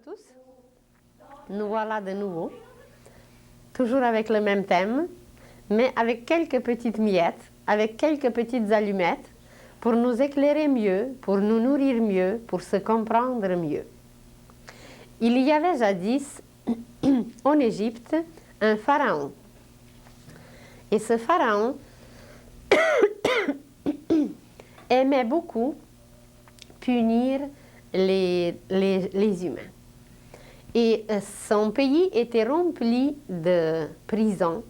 tous, nous voilà de nouveau, toujours avec le même thème, mais avec quelques petites miettes, avec quelques petites allumettes, pour nous éclairer mieux, pour nous nourrir mieux, pour se comprendre mieux. Il y avait jadis, en Égypte, un pharaon. Et ce pharaon aimait beaucoup punir les humains. Et son pays était rempli de prisons.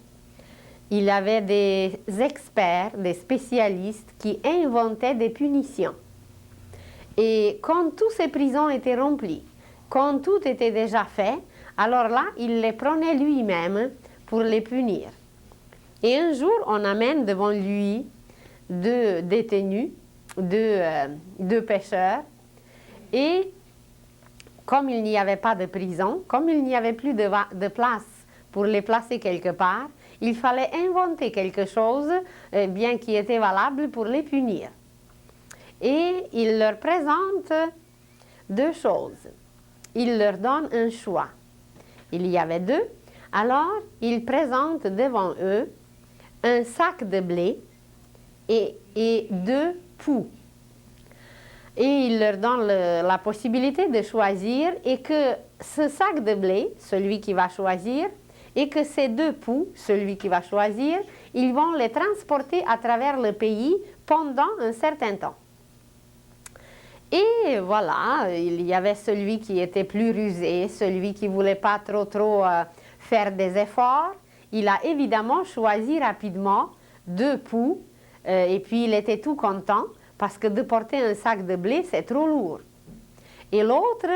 Il avait des experts, des spécialistes qui inventaient des punitions. Et quand toutes ces prisons étaient remplies, quand tout était déjà fait, alors là, il les prenait lui-même pour les punir. Et un jour, on amène devant lui deux détenus, deux pêcheurs, et comme il n'y avait pas de prison, comme il n'y avait plus de place pour les placer quelque part, il fallait inventer quelque chose bien qui était valable pour les punir. Et il leur présente deux choses. Il leur donne un choix. Il y avait deux. Alors, il présente devant eux un sac de blé et deux poux. Et il leur donne la possibilité de choisir et que ce sac de blé, celui qui va choisir, et que ces deux poux, celui qui va choisir, ils vont les transporter à travers le pays pendant un certain temps. Et voilà, il y avait celui qui était plus rusé, celui qui ne voulait pas trop faire des efforts. Il a évidemment choisi rapidement deux poux et puis il était tout content parce que de porter un sac de blé, c'est trop lourd. Et l'autre,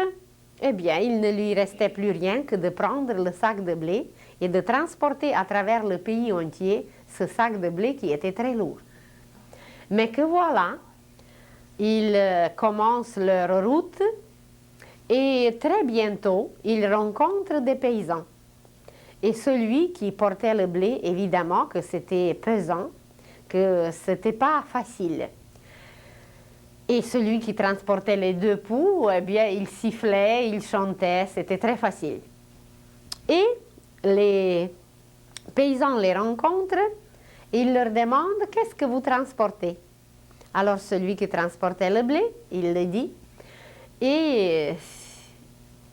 eh bien, il ne lui restait plus rien que de prendre le sac de blé et de transporter à travers le pays entier ce sac de blé qui était très lourd. Mais que voilà, ils commencent leur route et très bientôt, ils rencontrent des paysans. Et celui qui portait le blé, évidemment que c'était pesant, que ce n'était pas facile. Et celui qui transportait les deux poux, eh bien, il sifflait, il chantait, c'était très facile. Et les paysans les rencontrent et ils leur demandent « Qu'est-ce que vous transportez ?» Alors celui qui transportait le blé, il le dit et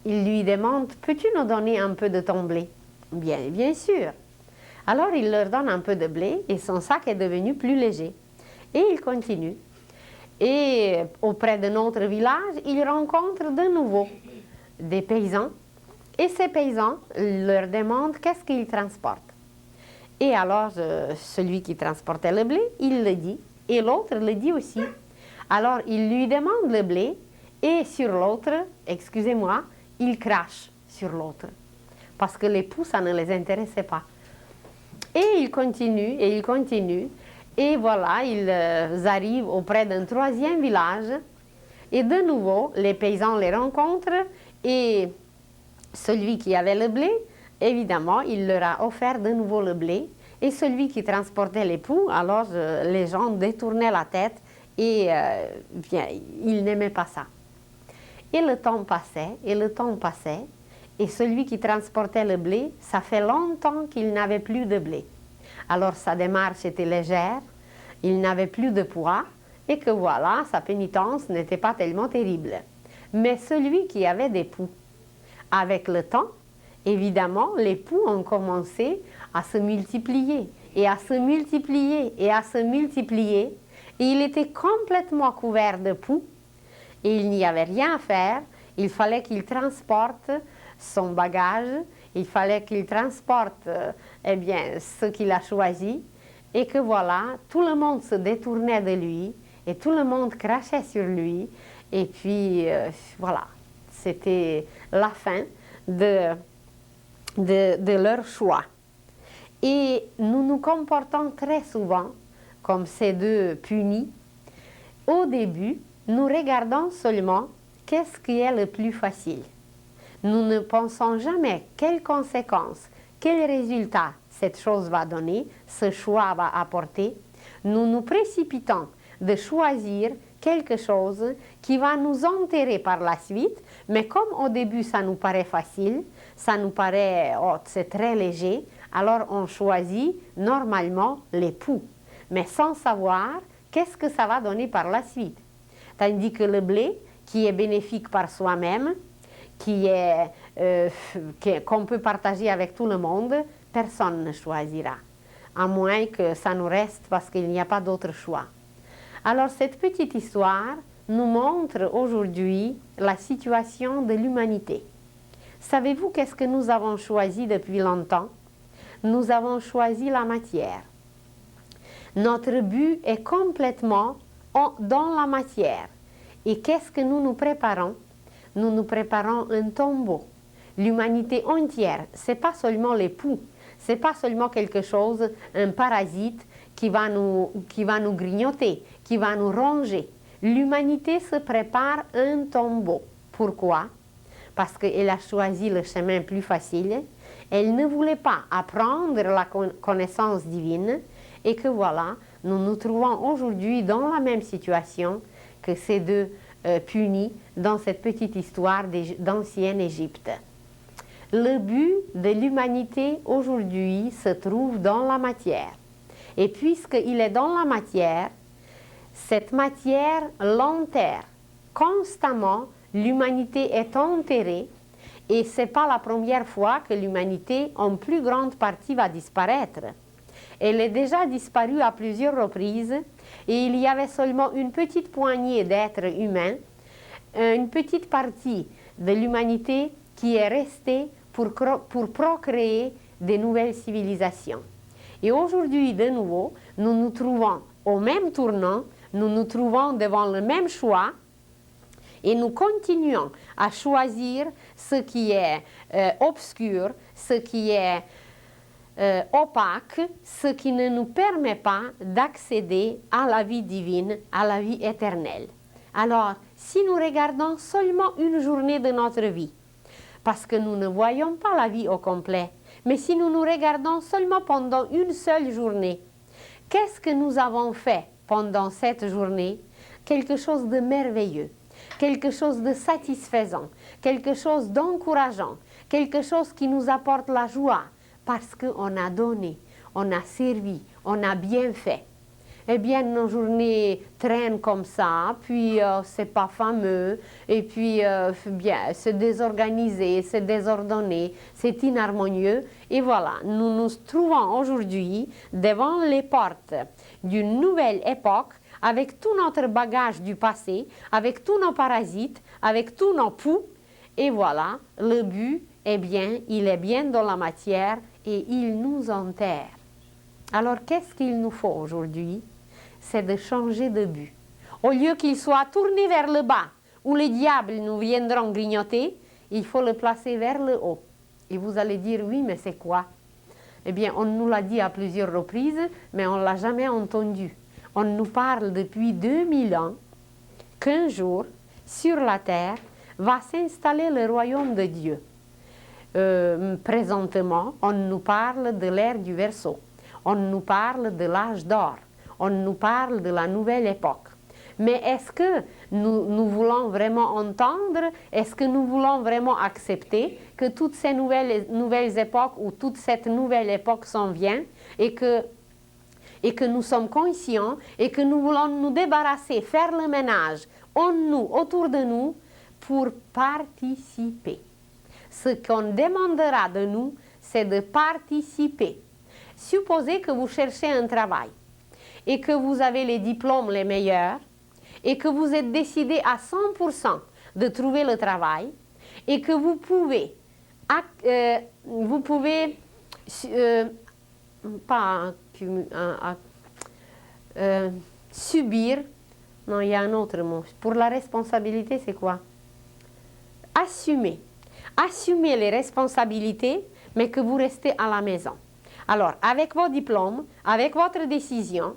il lui demande « Peux-tu nous donner un peu de ton blé ?» Bien sûr. Alors il leur donne un peu de blé et son sac est devenu plus léger. Et il continue. Et auprès de notre village, il rencontre de nouveau des paysans. Et ces paysans leur demandent qu'est-ce qu'ils transportent. Et alors, celui qui transportait le blé, il le dit. Et l'autre le dit aussi. Alors, il lui demande le blé. Et sur l'autre, excusez-moi, il crache sur l'autre. Parce que les poux, ça ne les intéressait pas. Et il continue, et il continue. Et voilà, ils arrivent auprès d'un troisième village. Et de nouveau, les paysans les rencontrent. Et celui qui avait le blé, évidemment, il leur a offert de nouveau le blé. Et celui qui transportait les poux, alors les gens détournaient la tête et bien, ils n'aimaient pas ça. Et le temps passait, et le temps passait. Et celui qui transportait le blé, ça fait longtemps qu'il n'avait plus de blé. Alors sa démarche était légère, il n'avait plus de poids, et que voilà, sa pénitence n'était pas tellement terrible. Mais celui qui avait des poux, avec le temps, évidemment, les poux ont commencé à se multiplier, et à se multiplier, et à se multiplier, et il était complètement couvert de poux, et il n'y avait rien à faire, il fallait qu'il transporte son bagage, il fallait qu'il transporte eh bien, ce qu'il a choisi, et que voilà, tout le monde se détournait de lui, et tout le monde crachait sur lui, et puis voilà, c'était la fin de leur choix. Et nous nous comportons très souvent comme ces deux punis. Au début, nous regardons seulement qu'est-ce qui est le plus facile. Nous ne pensons jamais quelles conséquences, quels résultats cette chose va donner, ce choix va apporter. Nous nous précipitons de choisir quelque chose qui va nous enterrer par la suite, mais comme au début ça nous paraît facile, ça nous paraît, oh, c'est très léger, alors on choisit normalement l'époux, mais sans savoir qu'est-ce que ça va donner par la suite. Tandis que le blé, qui est bénéfique par soi-même, qu'on peut partager avec tout le monde, personne ne choisira, à moins que ça nous reste parce qu'il n'y a pas d'autre choix. Alors cette petite histoire nous montre aujourd'hui la situation de l'humanité. Savez-vous qu'est-ce que nous avons choisi depuis longtemps? Nous avons choisi la matière. Notre but est complètement dans la matière. Et qu'est-ce que nous nous préparons? Nous nous préparons un tombeau. L'humanité entière, ce n'est pas seulement l'époux, ce n'est pas seulement quelque chose, un parasite qui va nous grignoter, qui va nous ronger. L'humanité se prépare un tombeau. Pourquoi? Parce qu'elle a choisi le chemin plus facile. Elle ne voulait pas apprendre la connaissance divine et que voilà, nous nous trouvons aujourd'hui dans la même situation que ces deux punis dans cette petite histoire d'ancienne Égypte. Le but de l'humanité aujourd'hui se trouve dans la matière. Et puisqu'il est dans la matière, cette matière l'enterre. Constamment, l'humanité est enterrée et ce n'est pas la première fois que l'humanité, en plus grande partie, va disparaître. Elle est déjà disparue à plusieurs reprises et il y avait seulement une petite poignée d'êtres humains, une petite partie de l'humanité qui est restée pour procréer de nouvelles civilisations. Et aujourd'hui, de nouveau, nous nous trouvons au même tournant, nous nous trouvons devant le même choix et nous continuons à choisir ce qui est obscur, ce qui est opaque, ce qui ne nous permet pas d'accéder à la vie divine, à la vie éternelle. Alors, si nous regardons seulement une journée de notre vie, parce que nous ne voyons pas la vie au complet, mais si nous nous regardons seulement pendant une seule journée, qu'est-ce que nous avons fait pendant cette journée? Quelque chose de merveilleux, quelque chose de satisfaisant, quelque chose d'encourageant, quelque chose qui nous apporte la joie, parce qu'on a donné, on a servi, on a bien fait. Eh bien, nos journées traînent comme ça, puis c'est pas fameux, et puis bien, c'est désorganisé, c'est désordonné, c'est inharmonieux. Et voilà, nous nous trouvons aujourd'hui devant les portes d'une nouvelle époque, avec tout notre bagage du passé, avec tous nos parasites, avec tous nos poux. Et voilà, le but, eh bien, il est bien dans la matière et il nous enterre. Alors, qu'est-ce qu'il nous faut aujourd'hui? C'est de changer de but. Au lieu qu'il soit tourné vers le bas, où les diables nous viendront grignoter, il faut le placer vers le haut. Et vous allez dire, oui, mais c'est quoi? Eh bien, on nous l'a dit à plusieurs reprises, mais on ne l'a jamais entendu. On nous parle depuis 2000 ans qu'un jour, sur la terre, va s'installer le royaume de Dieu. Présentement, on nous parle de l'ère du Verseau. On nous parle de l'âge d'or. On nous parle de la nouvelle époque. Mais est-ce que nous voulons vraiment entendre, est-ce que nous voulons vraiment accepter que toutes ces nouvelles époques ou toute cette nouvelle époque s'en vient et que nous sommes conscients et que nous voulons nous débarrasser, faire le ménage en nous, autour de nous, pour participer. Ce qu'on demandera de nous, c'est de participer. Supposez que vous cherchez un travail et que vous avez les diplômes les meilleurs et que vous êtes décidé à 100% de trouver le travail et que vous pouvez subir, non, il y a un autre mot. Pour la responsabilité, c'est quoi? Assumer. Assumer les responsabilités, mais que vous restez à la maison. Alors, avec vos diplômes, avec votre décision,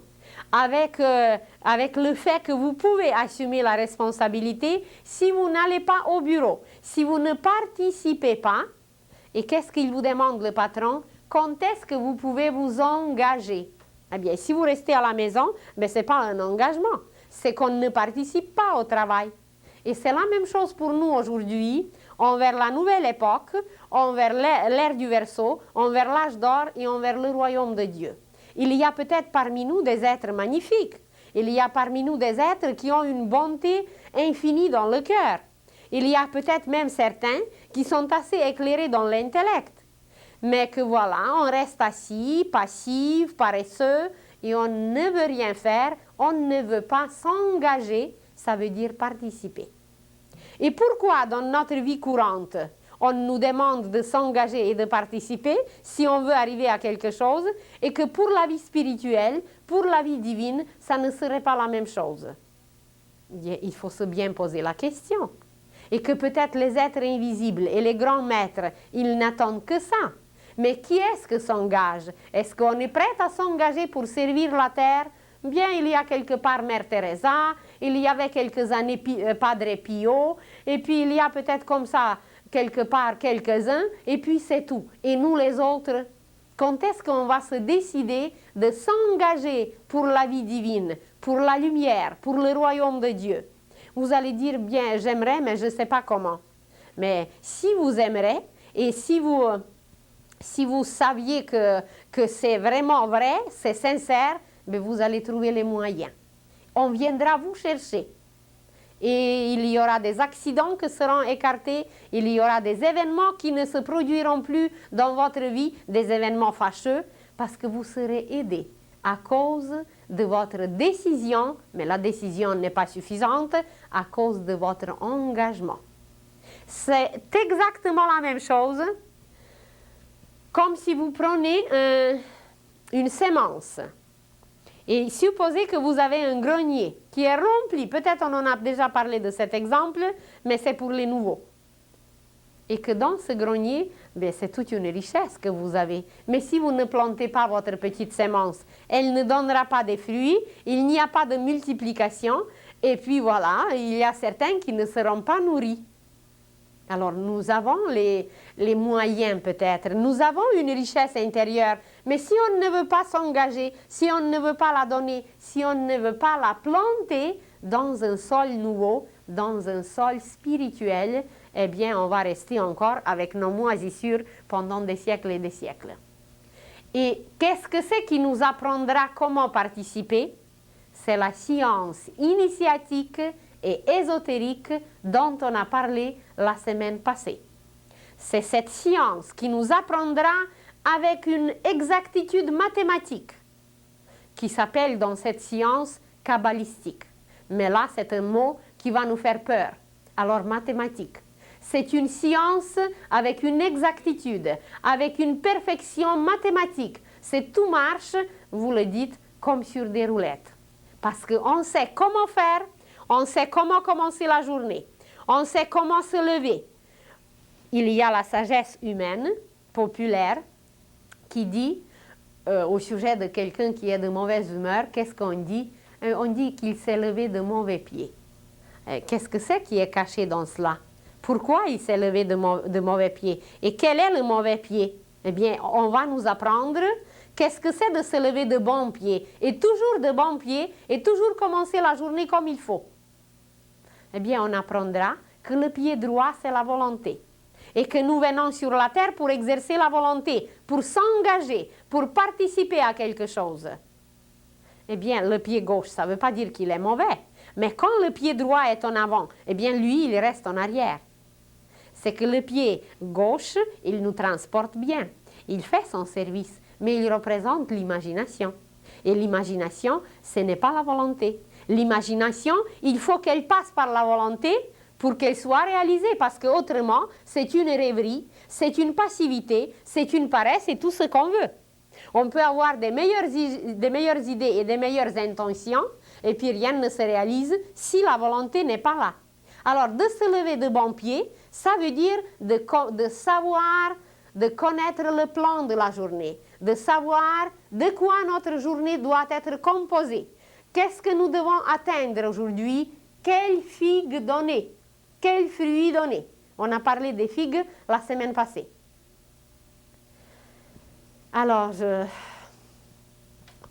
avec le fait que vous pouvez assumer la responsabilité, si vous n'allez pas au bureau, si vous ne participez pas, et qu'est-ce qu'il vous demande le patron? Quand est-ce que vous pouvez vous engager? Eh bien, si vous restez à la maison, ce n'est pas un engagement, c'est qu'on ne participe pas au travail. Et c'est la même chose pour nous aujourd'hui, envers la nouvelle époque, envers l'ère du Verseau, envers l'âge d'or et envers le royaume de Dieu. Il y a peut-être parmi nous des êtres magnifiques. Il y a parmi nous des êtres qui ont une bonté infinie dans le cœur. Il y a peut-être même certains qui sont assez éclairés dans l'intellect. Mais que voilà, on reste assis, passif, paresseux, et on ne veut rien faire, on ne veut pas s'engager, ça veut dire participer. Et pourquoi dans notre vie courante, on nous demande de s'engager et de participer si on veut arriver à quelque chose, et que pour la vie spirituelle, pour la vie divine, ça ne serait pas la même chose? Il faut se bien poser la question. Et que peut-être les êtres invisibles et les grands maîtres, ils n'attendent que ça. Mais qui est-ce que s'engage? Est-ce qu'on est prêt à s'engager pour servir la terre? Bien, il y a quelque part Mère Teresa, il y avait quelques années Padre Pio, et puis il y a peut-être comme ça quelque part quelques-uns, et puis c'est tout. Et nous les autres, quand est-ce qu'on va se décider de s'engager pour la vie divine, pour la lumière, pour le royaume de Dieu? Vous allez dire, bien, j'aimerais, mais je ne sais pas comment. Mais si vous aimerez, et si vous saviez que c'est vraiment vrai, c'est sincère, mais vous allez trouver les moyens. On viendra vous chercher. Et il y aura des accidents qui seront écartés, il y aura des événements qui ne se produiront plus dans votre vie, des événements fâcheux, parce que vous serez aidés à cause de votre décision, mais la décision n'est pas suffisante, à cause de votre engagement. C'est exactement la même chose, comme si vous prenez une sémence. Et supposez que vous avez un grenier qui est rempli, peut-être on en a déjà parlé de cet exemple, mais c'est pour les nouveaux. Et que dans ce grenier, c'est toute une richesse que vous avez. Mais si vous ne plantez pas votre petite sémence, elle ne donnera pas de fruits, il n'y a pas de multiplication, et puis voilà, il y a certains qui ne seront pas nourris. Alors nous avons les moyens peut-être, nous avons une richesse intérieure, mais si on ne veut pas s'engager, si on ne veut pas la donner, si on ne veut pas la planter dans un sol nouveau, dans un sol spirituel, eh bien on va rester encore avec nos moisissures pendant des siècles et des siècles. Et qu'est-ce que c'est qui nous apprendra comment participer? C'est la science initiatique et ésotérique dont on a parlé la semaine passée. C'est cette science qui nous apprendra avec une exactitude mathématique qui s'appelle dans cette science kabbalistique. Mais là, c'est un mot qui va nous faire peur. Alors, mathématique. C'est une science avec une exactitude, avec une perfection mathématique. C'est tout marche, vous le dites, comme sur des roulettes. Parce qu'on sait comment faire, on sait comment commencer la journée, on sait comment se lever. Il y a la sagesse humaine, populaire, qui dit, au sujet de quelqu'un qui est de mauvaise humeur, qu'est-ce qu'on dit? On dit qu'il s'est levé de mauvais pieds. Qu'est-ce que c'est qui est caché dans cela? Pourquoi il s'est levé de mauvais pieds? Et quel est le mauvais pied? Eh bien, on va nous apprendre qu'est-ce que c'est de se lever de bons pieds. Et toujours de bons pieds, et toujours commencer la journée comme il faut. Eh bien, on apprendra que le pied droit, c'est la volonté. Et que nous venons sur la terre pour exercer la volonté, pour s'engager, pour participer à quelque chose. Eh bien, le pied gauche, ça ne veut pas dire qu'il est mauvais. Mais quand le pied droit est en avant, eh bien, lui, il reste en arrière. C'est que le pied gauche, il nous transporte bien. Il fait son service, mais il représente l'imagination. Et l'imagination, ce n'est pas la volonté. L'imagination, il faut qu'elle passe par la volonté pour qu'elle soit réalisée, parce qu'autrement, c'est une rêverie, c'est une passivité, c'est une paresse et tout ce qu'on veut. On peut avoir des meilleures idées et des meilleures intentions, et puis rien ne se réalise si la volonté n'est pas là. Alors, de se lever de bon pied, ça veut dire de savoir, de connaître le plan de la journée, de savoir de quoi notre journée doit être composée. Qu'est-ce que nous devons atteindre aujourd'hui? Quelle figue donner? Quel fruit donner? On a parlé des figues la semaine passée. Alors,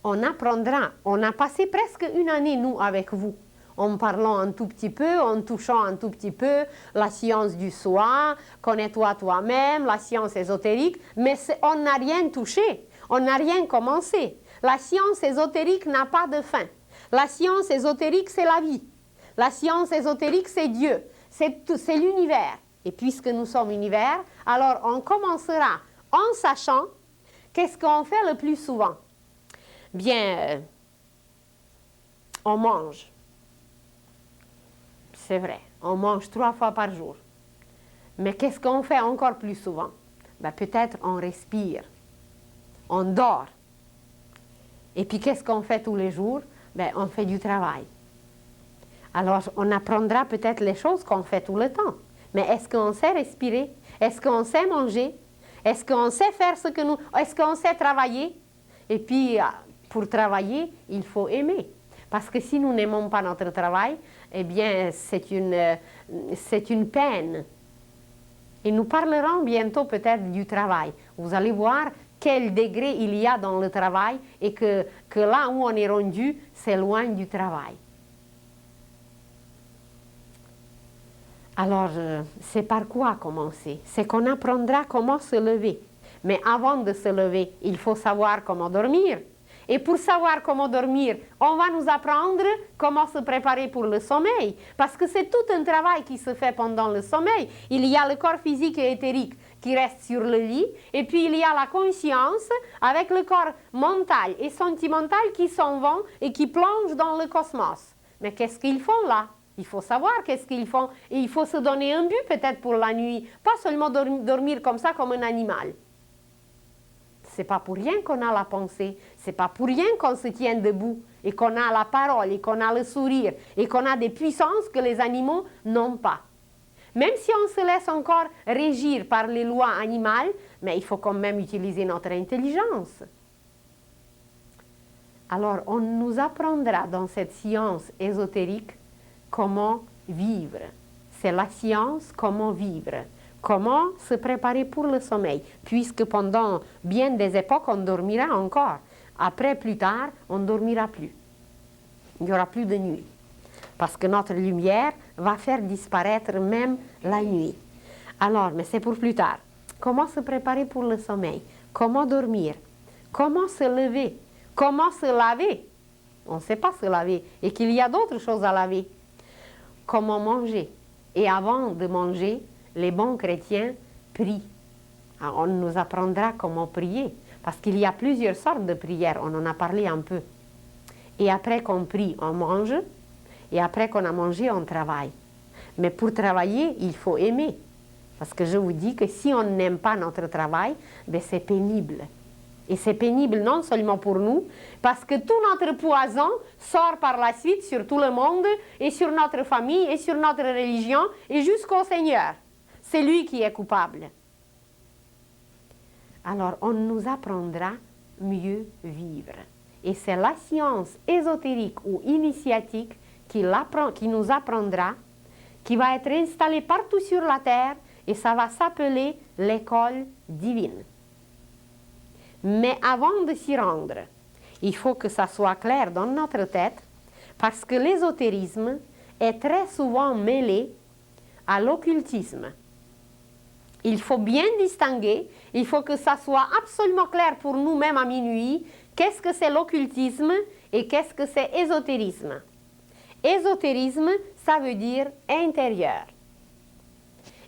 on apprendra. On a passé presque une année, nous, avec vous. en parlant un tout petit peu, en touchant un tout petit peu la science du soi, connais-toi toi-même, la science ésotérique, mais on n'a rien touché, on n'a rien commencé. La science ésotérique n'a pas de fin. La science ésotérique, c'est la vie. La science ésotérique, c'est Dieu, c'est l'univers. Et puisque nous sommes univers, alors on commencera en sachant qu'est-ce qu'on fait le plus souvent. Bien, on mange. C'est vrai, on mange 3 fois par jour. Mais qu'est-ce qu'on fait encore plus souvent? Ben, peut-être on respire, on dort. Et puis qu'est-ce qu'on fait tous les jours? Ben, on fait du travail. Alors on apprendra peut-être les choses qu'on fait tout le temps. Mais est-ce qu'on sait respirer? Est-ce qu'on sait manger? Est-ce qu'on sait faire ce que nous... Est-ce qu'on sait travailler? Et puis, pour travailler, il faut aimer. Parce que si nous n'aimons pas notre travail, eh bien, c'est une peine. Et nous parlerons bientôt peut-être du travail. Vous allez voir quel degré il y a dans le travail et que là où on est rendu, c'est loin du travail. Alors, c'est par quoi commencer? C'est qu'on apprendra comment se lever. Mais avant de se lever, il faut savoir comment dormir. Et pour savoir comment dormir, on va nous apprendre comment se préparer pour le sommeil. Parce que c'est tout un travail qui se fait pendant le sommeil. Il y a le corps physique et éthérique qui reste sur le lit. Et puis il y a la conscience avec le corps mental et sentimental qui s'en vont et qui plongent dans le cosmos. Mais qu'est-ce qu'ils font là? Il faut savoir qu'est-ce qu'ils font. Et il faut se donner un but peut-être pour la nuit. Pas seulement dormir comme ça, comme un animal. C'est pas pour rien qu'on a la pensée, c'est pas pour rien qu'on se tient debout et qu'on a la parole et qu'on a le sourire et qu'on a des puissances que les animaux n'ont pas. Même si on se laisse encore régir par les lois animales, mais il faut quand même utiliser notre intelligence. Alors on nous apprendra dans cette science ésotérique comment vivre. C'est la science comment vivre. Comment se préparer pour le sommeil, puisque pendant bien des époques, on dormira encore. Après, plus tard, on ne dormira plus. Il n'y aura plus de nuit, parce que notre lumière va faire disparaître même la nuit. Alors, mais c'est pour plus tard. Comment se préparer pour le sommeil? Comment dormir? Comment se lever? Comment se laver? On ne sait pas se laver, et qu'il y a d'autres choses à laver. Comment manger? Et avant de manger, les bons chrétiens prient. Alors, on nous apprendra comment prier, parce qu'il y a plusieurs sortes de prières, on en a parlé un peu. Et après qu'on prie, on mange, et après qu'on a mangé, on travaille. Mais pour travailler, il faut aimer. Parce que je vous dis que si on n'aime pas notre travail, ben c'est pénible. Et c'est pénible non seulement pour nous, parce que tout notre poison sort par la suite sur tout le monde, et sur notre famille, et sur notre religion, et jusqu'au Seigneur. C'est lui qui est coupable. Alors, on nous apprendra mieux vivre. Et c'est la science ésotérique ou initiatique qui nous apprendra, qui va être installée partout sur la terre, et ça va s'appeler l'école divine. Mais avant de s'y rendre, il faut que ça soit clair dans notre tête, parce que l'ésotérisme est très souvent mêlé à l'occultisme. Il faut bien distinguer, il faut que ça soit absolument clair pour nous-mêmes à minuit, qu'est-ce que c'est l'occultisme et qu'est-ce que c'est ésotérisme. Ésotérisme, ça veut dire intérieur.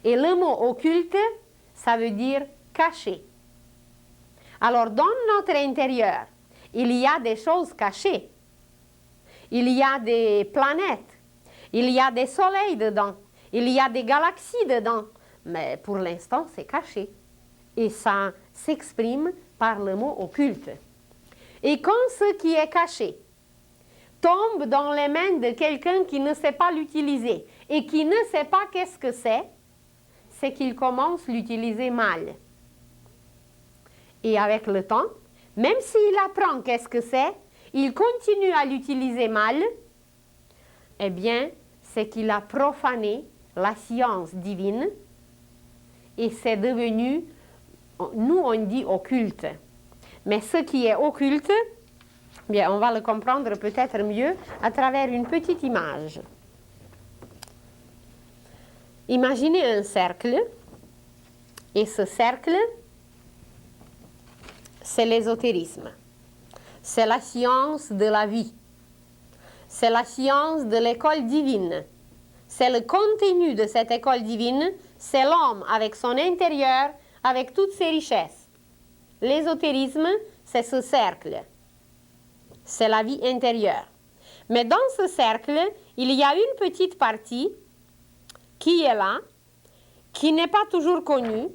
Et le mot occulte, ça veut dire caché. Alors, dans notre intérieur, il y a des choses cachées. Il y a des planètes, il y a des soleils dedans, il y a des galaxies dedans. Mais pour l'instant, c'est caché. Et ça s'exprime par le mot occulte. Et quand ce qui est caché tombe dans les mains de quelqu'un qui ne sait pas l'utiliser et qui ne sait pas qu'est-ce que c'est qu'il commence à l'utiliser mal. Et avec le temps, même s'il apprend qu'est-ce que c'est, il continue à l'utiliser mal, eh bien, c'est qu'il a profané la science divine et c'est devenu, nous on dit occulte. Mais ce qui est occulte, Bien, on va le comprendre peut-être mieux à travers une petite image. Imaginez un cercle, et ce cercle, c'est l'ésotérisme. C'est la science de la vie. C'est la science de l'école divine. C'est le contenu de cette école divine, c'est l'homme avec son intérieur, avec toutes ses richesses. L'ésotérisme, c'est ce cercle. C'est la vie intérieure. Mais dans ce cercle, il y a une petite partie qui est là, qui n'est pas toujours connue,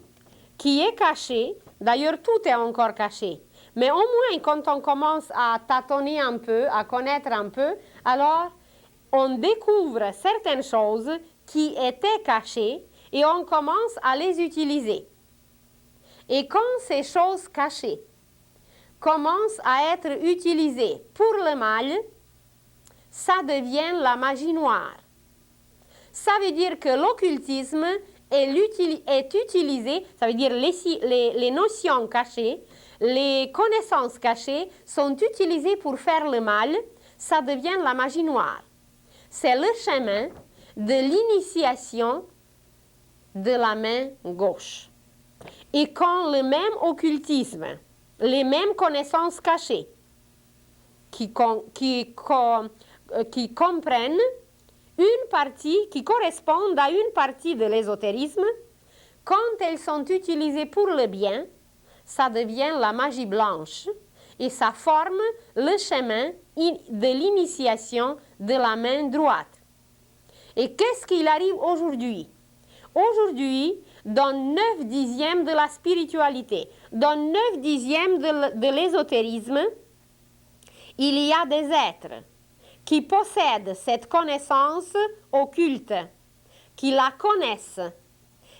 qui est cachée. D'ailleurs, tout est encore caché. Mais au moins, quand on commence à tâtonner un peu, à connaître un peu, alors on découvre certaines choses qui étaient cachées et on commence à les utiliser. Et quand ces choses cachées commencent à être utilisées pour le mal, ça devient la magie noire. Ça veut dire que l'occultisme est utilisé, ça veut dire les notions cachées, les connaissances cachées sont utilisées pour faire le mal, ça devient la magie noire. C'est le chemin de l'initiation de la main gauche. Et quand le même occultisme, les mêmes connaissances cachées qui comprennent une partie, qui correspondent à une partie de l'ésotérisme, quand elles sont utilisées pour le bien, ça devient la magie blanche et ça forme le chemin de l'initiation de la main droite. Et qu'est-ce qu'il arrive aujourd'hui? Aujourd'hui, dans 9 dixièmes de la spiritualité, dans 9 dixièmes de l'ésotérisme, il y a des êtres qui possèdent cette connaissance occulte, qui la connaissent,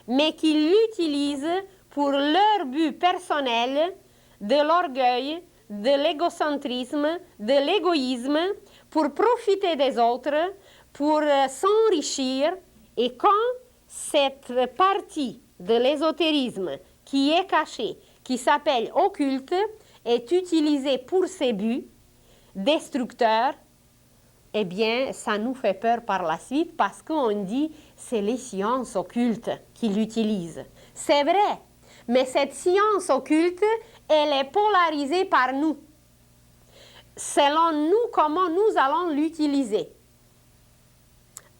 mais qui l'utilisent pour leur but personnel de l'orgueil, de l'égocentrisme, de l'égoïsme, pour profiter des autres, pour s'enrichir. Et quand cette partie de l'ésotérisme qui est cachée, qui s'appelle occulte, est utilisée pour ses buts destructeurs, eh bien, ça nous fait peur par la suite parce qu'on dit c'est les sciences occultes qui l'utilisent. C'est vrai, mais cette science occulte, elle est polarisée par nous. Selon nous, comment nous allons l'utiliser.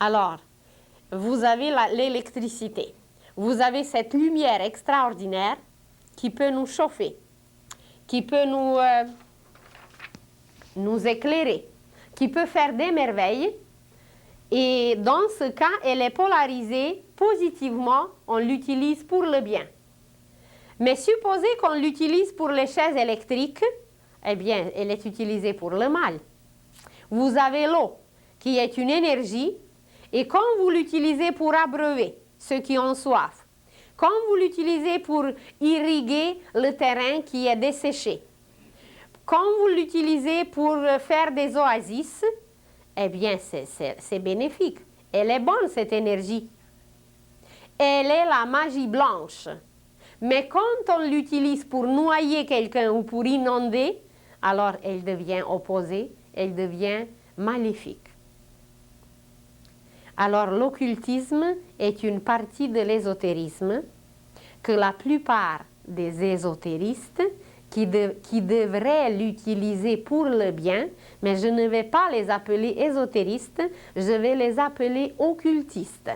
Alors, vous avez l'électricité. Vous avez cette lumière extraordinaire qui peut nous chauffer, qui peut nous éclairer, qui peut faire des merveilles. Et dans ce cas, elle est polarisée positivement, on l'utilise pour le bien. Mais supposez qu'on l'utilise pour les chaises électriques, eh bien, elle est utilisée pour le mal. Vous avez l'eau, qui est une énergie, et quand vous l'utilisez pour abreuver ceux qui ont soif, quand vous l'utilisez pour irriguer le terrain qui est desséché, quand vous l'utilisez pour faire des oasis, eh bien, c'est bénéfique. Elle est bonne, cette énergie. Elle est la magie blanche. Mais quand on l'utilise pour noyer quelqu'un ou pour inonder, alors elle devient opposée, elle devient maléfique. Alors l'occultisme est une partie de l'ésotérisme que la plupart des ésotéristes qui devraient l'utiliser pour le bien, mais je ne vais pas les appeler ésotéristes, je vais les appeler occultistes.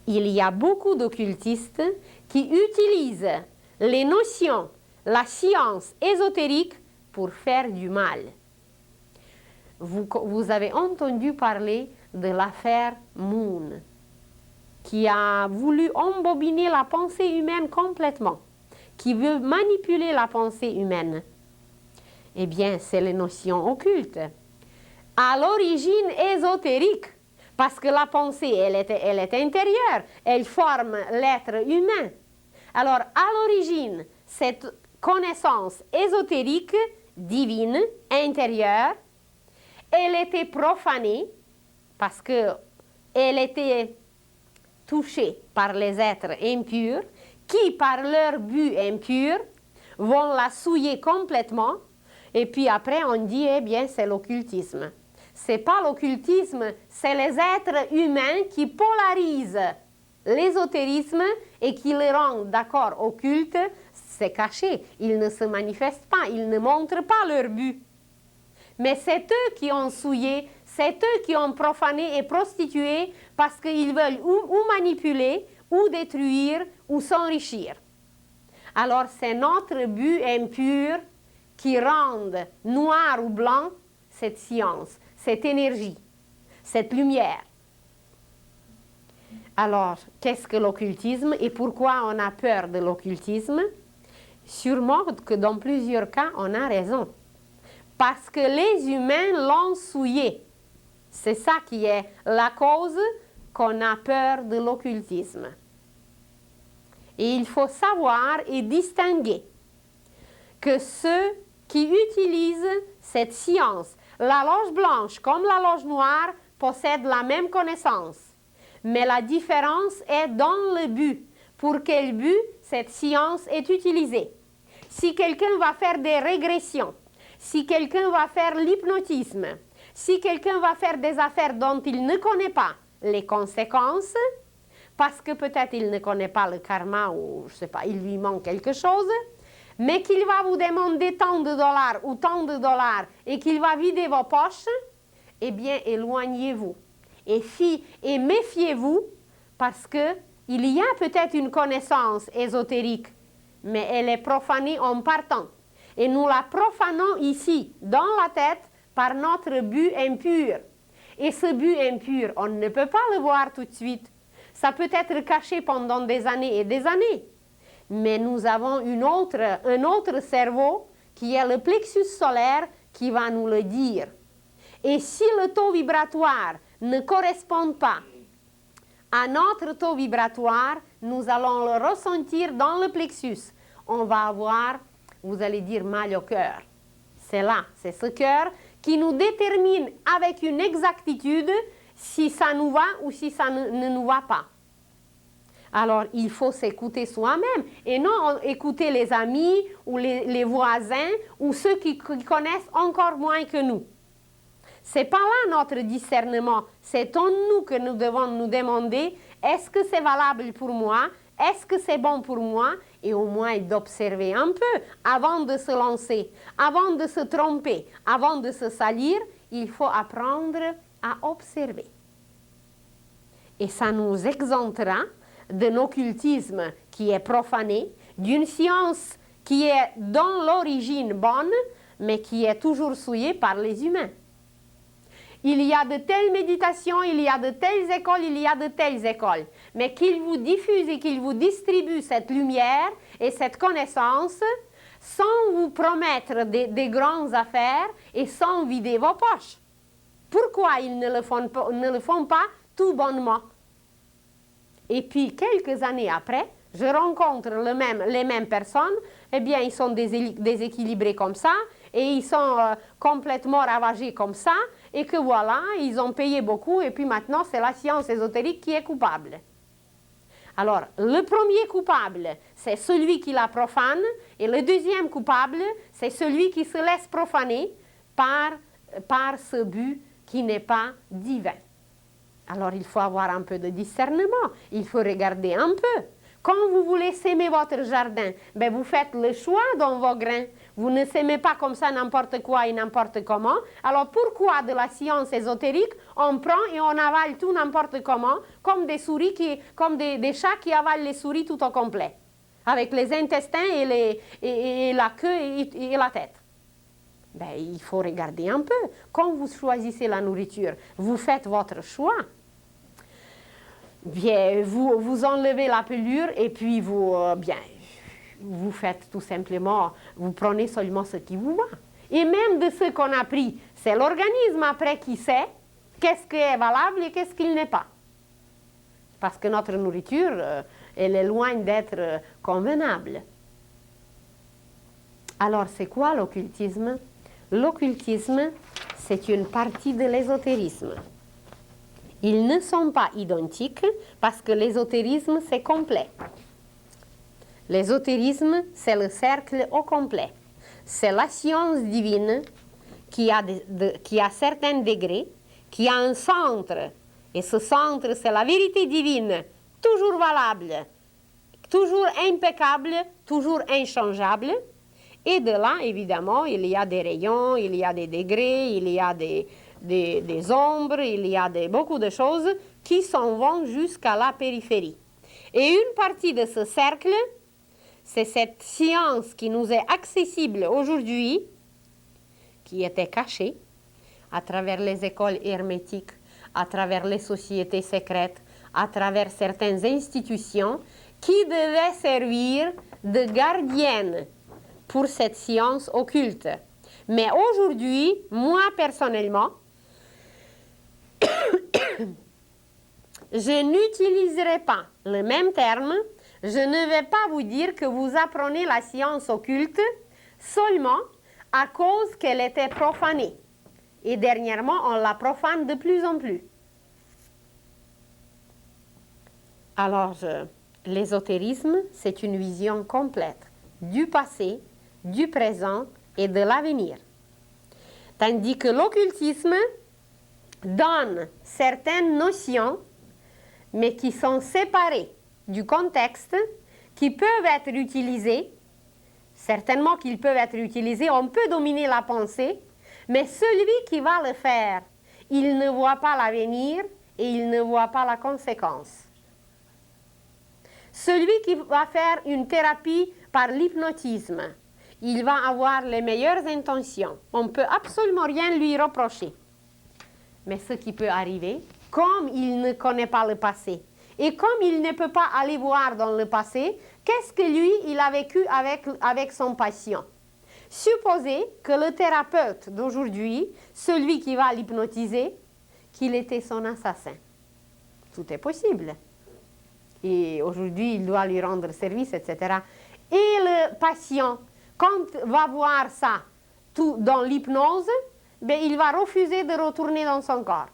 Il y a beaucoup d'occultistes qui utilisent les notions, la science ésotérique pour faire du mal. Vous avez entendu parler de l'affaire Moon, qui a voulu embobiner la pensée humaine complètement, qui veut manipuler la pensée humaine. Eh bien, c'est les notions occultes. À l'origine ésotérique, parce que la pensée, elle est intérieure, elle forme l'être humain. Alors, à l'origine, cette connaissance ésotérique, divine, intérieure, elle était profanée, parce qu'elle était touchée par les êtres impurs, qui, par leur but impur, vont la souiller complètement et puis après on dit, eh bien, c'est l'occultisme. C'est pas l'occultisme, c'est les êtres humains qui polarisent l'ésotérisme et qui le rendent, d'accord, occulte, c'est caché. Ils ne se manifestent pas, ils ne montrent pas leur but. Mais c'est eux qui ont souillé, c'est eux qui ont profané et prostitué parce qu'ils veulent ou manipuler, ou détruire, ou s'enrichir. Alors c'est notre but impur qui rend noir ou blanc cette science, cette énergie, cette lumière. Alors, qu'est-ce que l'occultisme et pourquoi on a peur de l'occultisme? Sûrement que dans plusieurs cas, on a raison. Parce que les humains l'ont souillé. C'est ça qui est la cause qu'on a peur de l'occultisme. Et il faut savoir et distinguer que ceux qui utilisent cette science, la loge blanche comme la loge noire, possèdent la même connaissance. Mais la différence est dans le but. Pour quel but cette science est utilisée? Si quelqu'un va faire des régressions, si quelqu'un va faire l'hypnotisme, si quelqu'un va faire des affaires dont il ne connaît pas les conséquences, parce que peut-être il ne connaît pas le karma ou je sais pas, il lui manque quelque chose, mais qu'il va vous demander tant de dollars ou tant de dollars et qu'il va vider vos poches, eh bien éloignez-vous. Et méfiez-vous parce qu'il y a peut-être une connaissance ésotérique, mais elle est profanée en partant. Et nous la profanons ici, dans la tête, par notre but impur. Et ce but impur, on ne peut pas le voir tout de suite. Ça peut être caché pendant des années et des années. Mais nous avons un autre cerveau qui est le plexus solaire qui va nous le dire. Et si le taux vibratoire ne correspond pas à notre taux vibratoire, nous allons le ressentir dans le plexus. On va avoir, vous allez dire, mal au cœur. C'est là, c'est ce cœur qui nous détermine avec une exactitude si ça nous va ou si ça ne nous va pas. Alors, il faut s'écouter soi-même et non écouter les amis ou les voisins ou ceux qui connaissent encore moins que nous. C'est pas là notre discernement. C'est en nous que nous devons nous demander, est-ce que c'est valable pour moi? Est-ce que c'est bon pour moi? Et au moins d'observer un peu avant de se lancer, avant de se tromper, avant de se salir, il faut apprendre à observer. Et ça nous exemptera d'un occultisme qui est profané, d'une science qui est dans l'origine bonne, mais qui est toujours souillée par les humains. Il y a de telles méditations, il y a de telles écoles, il y a de telles écoles. Mais qu'ils vous diffusent et qu'ils vous distribuent cette lumière et cette connaissance sans vous promettre des grandes affaires et sans vider vos poches. Pourquoi ils ne le font pas tout bonnement? Et puis, quelques années après, je rencontre les mêmes personnes, eh bien, ils sont déséquilibrés comme ça, et ils sont complètement ravagés comme ça, et que voilà, ils ont payé beaucoup, et puis maintenant, c'est la science ésotérique qui est coupable. Alors, le premier coupable, c'est celui qui la profane, et le deuxième coupable, c'est celui qui se laisse profaner par ce but qui n'est pas divin. Alors, il faut avoir un peu de discernement, il faut regarder un peu. Quand vous voulez s'aimer votre jardin, ben vous faites le choix dans vos grains. Vous ne s'aimez pas comme ça n'importe quoi et n'importe comment. Alors, pourquoi de la science ésotérique, on prend et on avale tout n'importe comment, comme des souris, comme des chats qui avalent les souris tout au complet, avec les intestins et la queue et la tête? Ben, il faut regarder un peu. Quand vous choisissez la nourriture, vous faites votre choix. Bien, vous enlevez la pelure et puis vous faites tout simplement, vous prenez seulement ce qui vous va. Et même de ce qu'on a pris, c'est l'organisme après qui sait qu'est-ce qui est valable et qu'est-ce qu'il n'est pas. Parce que notre nourriture, elle est loin d'être convenable. Alors, c'est quoi l'occultisme? L'occultisme, c'est une partie de l'ésotérisme. Ils ne sont pas identiques parce que l'ésotérisme, c'est complet. L'ésotérisme, c'est le cercle au complet. c'est la science divine qui a certains degrés, qui a un centre. Et ce centre, c'est la vérité divine, toujours valable, toujours impeccable, toujours inchangeable. Et de là, évidemment, il y a des rayons, il y a des degrés, il y a des ombres, il y a beaucoup de choses qui s'en vont jusqu'à la périphérie. Et une partie de ce cercle, c'est cette science qui nous est accessible aujourd'hui, qui était cachée à travers les écoles hermétiques, à travers les sociétés secrètes, à travers certaines institutions qui devaient servir de gardiennes pour cette science occulte. Mais aujourd'hui, moi personnellement, je n'utiliserai pas le même terme. Je ne vais pas vous dire que vous apprenez la science occulte seulement à cause qu'elle était profanée. Et dernièrement, on la profane de plus en plus. Alors, l'ésotérisme, c'est une vision complète du passé, du présent et de l'avenir. Tandis que l'occultisme donne certaines notions, mais qui sont séparées du contexte, qui peuvent être utilisées, certainement qu'ils peuvent être utilisés, on peut dominer la pensée, mais celui qui va le faire, il ne voit pas l'avenir et il ne voit pas la conséquence. Celui qui va faire une thérapie par l'hypnotisme, il va avoir les meilleures intentions. On ne peut absolument rien lui reprocher. Mais ce qui peut arriver, comme il ne connaît pas le passé, et comme il ne peut pas aller voir dans le passé, qu'est-ce que lui, il a vécu avec son patient? Supposez que le thérapeute d'aujourd'hui, celui qui va l'hypnotiser, qu'il était son assassin. Tout est possible. Et aujourd'hui, il doit lui rendre service, etc. Et le patient, quand va voir ça tout dans l'hypnose, ben, il va refuser de retourner dans son corps.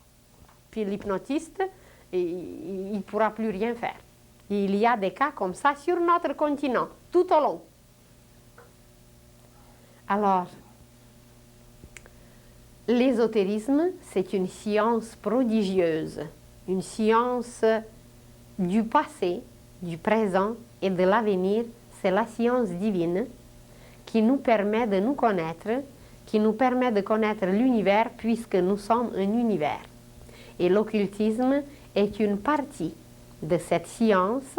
Puis l'hypnotiste, il ne pourra plus rien faire. Il y a des cas comme ça sur notre continent, tout au long. Alors, l'ésotérisme, c'est une science prodigieuse, une science du passé, du présent et de l'avenir. C'est la science divine qui nous permet de nous connaître, qui nous permet de connaître l'univers puisque nous sommes un univers. Et l'occultisme est une partie de cette science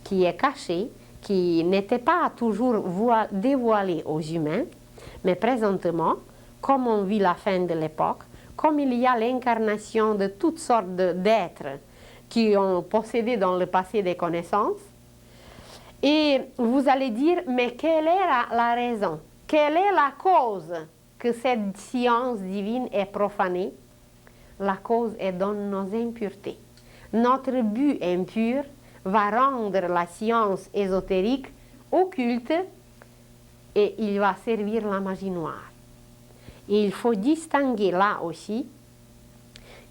qui est cachée, qui n'était pas toujours dévoilée aux humains, mais présentement, comme on vit la fin de l'époque, comme il y a l'incarnation de toutes sortes d'êtres qui ont possédé dans le passé des connaissances, et vous allez dire, mais quelle est la raison? Quelle est la cause que cette science divine est profanée? La cause est dans nos impuretés. Notre but impur va rendre la science ésotérique occulte et il va servir la magie noire. Et il faut distinguer là aussi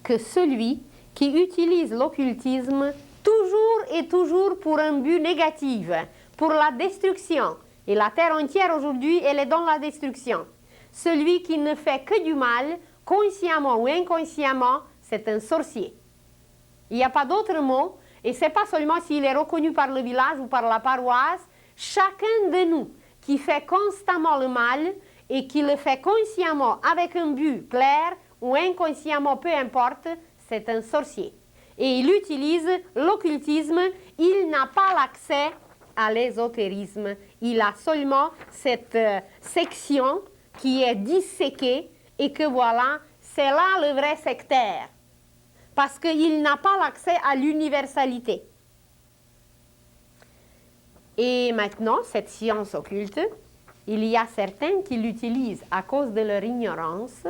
que celui qui utilise l'occultisme toujours et toujours pour un but négatif, pour la destruction. Et la terre entière aujourd'hui, elle est dans la destruction. Celui qui ne fait que du mal, consciemment ou inconsciemment, c'est un sorcier. Il n'y a pas d'autre mot, et ce n'est pas seulement s'il est reconnu par le village ou par la paroisse, chacun de nous qui fait constamment le mal et qui le fait consciemment avec un but clair ou inconsciemment, peu importe, c'est un sorcier. Et il utilise l'occultisme, il n'a pas l'accès à l'ésotérisme. Il a seulement cette section qui est disséquée et que voilà, c'est là le vrai sectaire. Parce qu'il n'a pas l'accès à l'universalité. Et maintenant, cette science occulte, il y a certains qui l'utilisent à cause de leur ignorance,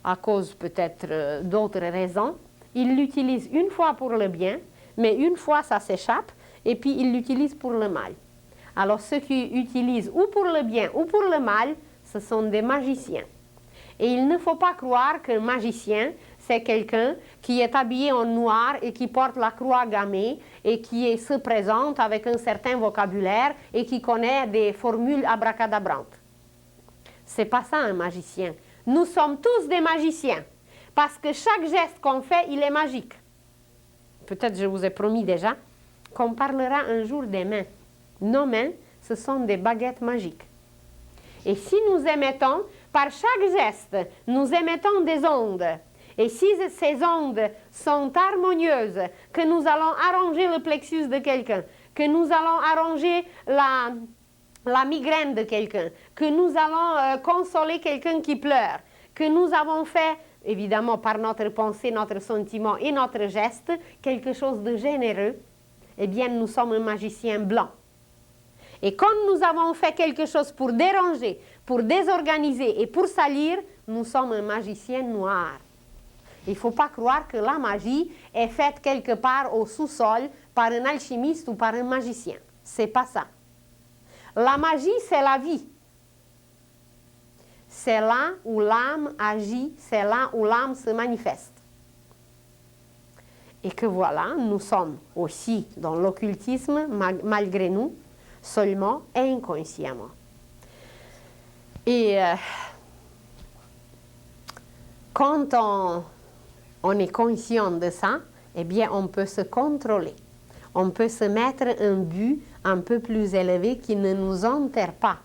à cause peut-être d'autres raisons. Ils l'utilisent une fois pour le bien, mais une fois ça s'échappe, et puis ils l'utilisent pour le mal. Alors ceux qui utilisent ou pour le bien ou pour le mal, ce sont des magiciens. Et il ne faut pas croire qu'un magicien, c'est quelqu'un qui est habillé en noir et qui porte la croix gammée et qui se présente avec un certain vocabulaire et qui connaît des formules abracadabrantes. C'est pas ça un magicien. Nous sommes tous des magiciens. Parce que chaque geste qu'on fait, il est magique. Peut-être je vous ai promis déjà qu'on parlera un jour des mains. Nos mains, ce sont des baguettes magiques. Et si nous émettons, par chaque geste, nous émettons des ondes. Et si ces ondes sont harmonieuses, que nous allons arranger le plexus de quelqu'un, que nous allons arranger la migraine de quelqu'un, que nous allons consoler quelqu'un qui pleure, que nous avons fait, évidemment par notre pensée, notre sentiment et notre geste, quelque chose de généreux, eh bien nous sommes un magicien blanc. Et quand nous avons fait quelque chose pour déranger, pour désorganiser et pour salir, nous sommes un magicien noir. Il ne faut pas croire que la magie est faite quelque part au sous-sol par un alchimiste ou par un magicien. C'est pas ça. La magie, c'est la vie. C'est là où l'âme agit, c'est là où l'âme se manifeste. Et que voilà, nous sommes aussi dans l'occultisme, malgré nous, seulement inconsciemment. Et quand on est conscient de ça, eh bien, on peut se contrôler. On peut se mettre un but un peu plus élevé qui ne nous enterre pas.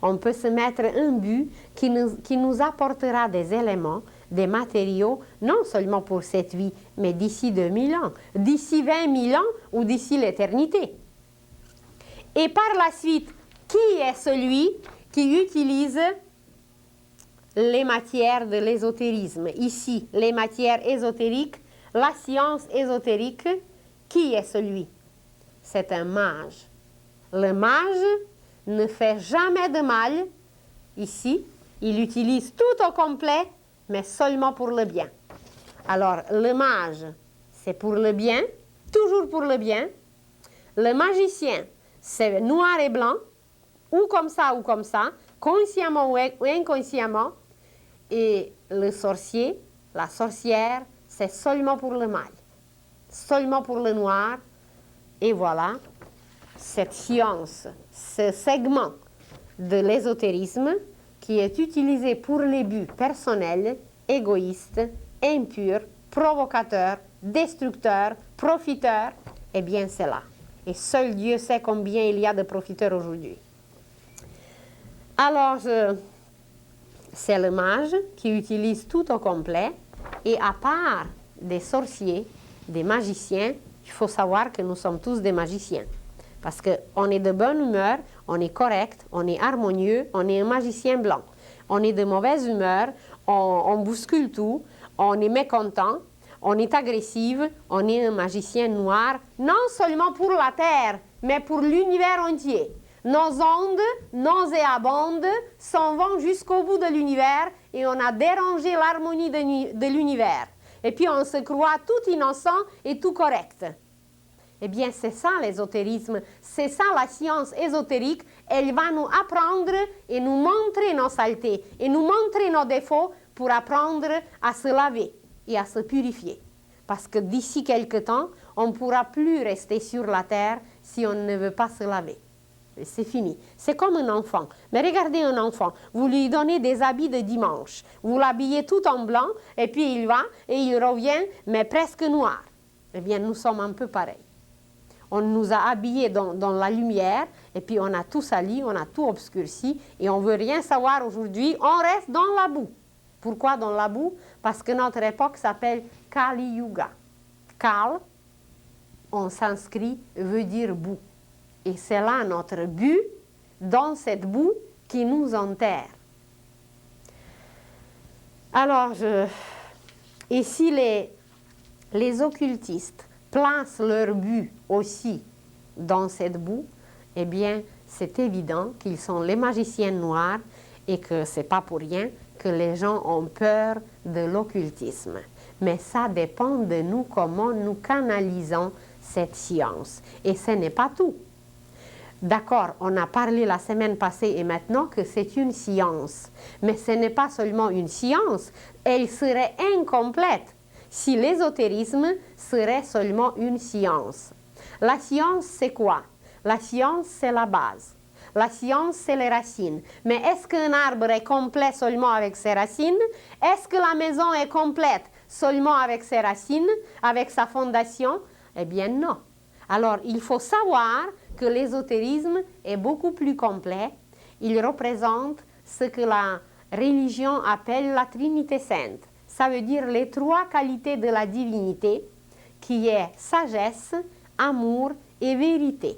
On peut se mettre un but qui nous apportera des éléments, des matériaux, non seulement pour cette vie, mais d'ici 2000 ans, d'ici 20 000 ans ou d'ici l'éternité. Et par la suite, qui est celui qui utilise les matières de l'ésotérisme? Ici, les matières ésotériques, la science ésotérique, qui est celui? C'est un mage. Le mage ne fait jamais de mal. Ici, il utilise tout au complet, mais seulement pour le bien. Alors, le mage, c'est pour le bien, toujours pour le bien. Le magicien, c'est noir et blanc, ou comme ça, consciemment ou inconsciemment. Et le sorcier, la sorcière, c'est seulement pour le mal, seulement pour le noir. Et voilà, cette science, ce segment de l'ésotérisme qui est utilisé pour les buts personnels, égoïstes, impurs, provocateurs, destructeurs, profiteurs, eh bien c'est là. Et seul Dieu sait combien il y a de profiteurs aujourd'hui. Alors, c'est le mage qui utilise tout au complet. Et à part des sorciers, des magiciens, il faut savoir que nous sommes tous des magiciens. Parce qu'on est de bonne humeur, on est correct, on est harmonieux, on est un magicien blanc. On est de mauvaise humeur, on bouscule tout, on est mécontent, on est agressif, on est un magicien noir, non seulement pour la Terre, mais pour l'univers entier. Nos ondes nauséabondes s'en vont jusqu'au bout de l'univers et on a dérangé l'harmonie de l'univers. Et puis on se croit tout innocent et tout correct. Eh bien, c'est ça l'ésotérisme, c'est ça la science ésotérique. Elle va nous apprendre et nous montrer nos saletés et nous montrer nos défauts pour apprendre à se laver et à se purifier. Parce que d'ici quelque temps, on ne pourra plus rester sur la terre si on ne veut pas se laver. C'est fini. C'est comme un enfant. Mais regardez un enfant, vous lui donnez des habits de dimanche. Vous l'habillez tout en blanc et puis il va et il revient, mais presque noir. Eh bien, nous sommes un peu pareils. On nous a habillés dans la lumière et puis on a tout sali, on a tout obscurci et on ne veut rien savoir aujourd'hui. On reste dans la boue. Pourquoi dans la boue? Parce que notre époque s'appelle Kali Yuga. Kal, en sanskrit, veut dire boue. Et c'est là notre but, dans cette boue qui nous enterre. Alors, et si les occultistes placent leur but aussi dans cette boue, eh bien, c'est évident qu'ils sont les magiciens noirs et que ce n'est pas pour rien que les gens ont peur de l'occultisme. Mais ça dépend de nous, comment nous canalisons cette science. Et ce n'est pas tout. D'accord, on a parlé la semaine passée et maintenant que c'est une science. Mais ce n'est pas seulement une science, elle serait incomplète si l'ésotérisme serait seulement une science. La science, c'est quoi? La science, c'est la base. La science, c'est les racines. Mais est-ce qu'un arbre est complet seulement avec ses racines? Est-ce que la maison est complète seulement avec ses racines, avec sa fondation? Eh bien non. Alors, il faut savoir que l'ésotérisme est beaucoup plus complet. Il représente ce que la religion appelle la Trinité sainte. Ça veut dire les trois qualités de la divinité, qui est sagesse, amour et vérité.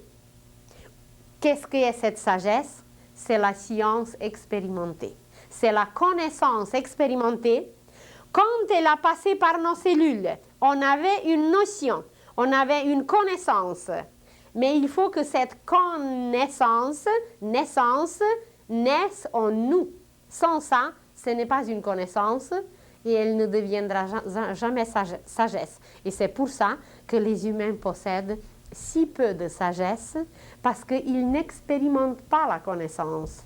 Qu'est-ce que est cette sagesse? C'est la science expérimentée. C'est la connaissance expérimentée. Quand elle a passé par nos cellules, on avait une notion, on avait une connaissance. Mais il faut que cette naissance naisse en nous. Sans ça, ce n'est pas une connaissance et elle ne deviendra jamais sagesse. Et c'est pour ça que les humains possèdent si peu de sagesse, parce qu'ils n'expérimentent pas la connaissance.